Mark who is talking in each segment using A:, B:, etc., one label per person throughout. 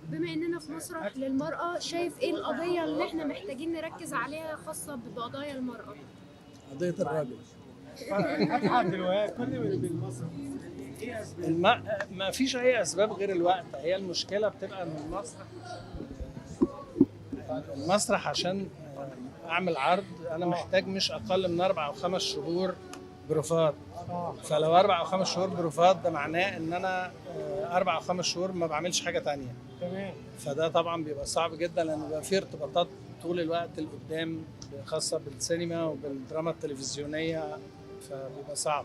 A: بما اننا في مسرح للمرأة، شايف ايه القضية اللي احنا محتاجين نركز عليها خاصة بقضايا المرأة؟
B: قضية الراجل.
C: فتحة دلوقتي كل بالمصري. ايه اسباب؟
B: ما فيش أي أسباب غير الوقت. هي المشكلة بتبقى إن المسرح عشان أعمل عرض أنا محتاج مش أقل من 4 أو 5 شهور بروفات. فلو 4 أو 5 شهور بروفات ده معناه إن أنا 4 أو 5 شهور ما بعملش حاجة تانية.
C: تمام.
B: فده طبعا بيبقى صعب جدا لأن بيبقى فيه ارتباطات طول الوقت لقدام خاصة بالسينما وبالدراما التلفزيونية، فبيبقى صعب.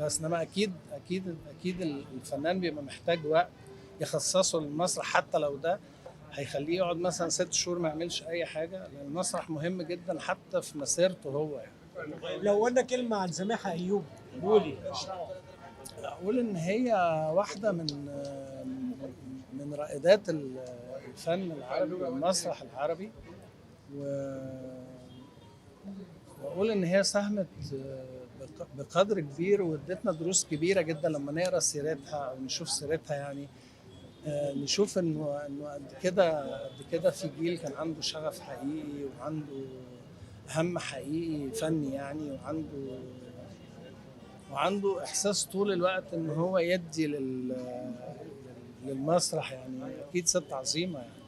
B: بس انما اكيد الفنان بيبقى محتاج وقت يخصصه للمسرح، حتى لو ده هيخليه يقعد مثلا 6 شهور ما يعملش اي حاجه، لان المسرح مهم جدا حتى في مسيرته هو يعني.
C: لو قلنا كلمة عن سماحة أيوب قولي.
B: اقول ان هي واحده من رائدات الفن العربي والمسرح العربي، واقول ان هي ساهمت بقدر كبير وادتنا دروس كبيره جدا لما نقرا سيرتها او نشوف سيرتها يعني. نشوف انه قد كده في جيل كان عنده شغف حقيقي وعنده هم حقيقي فني يعني، وعنده احساس طول الوقت ان هو يدي للمسرح يعني. اكيد ست عظيمه يعني.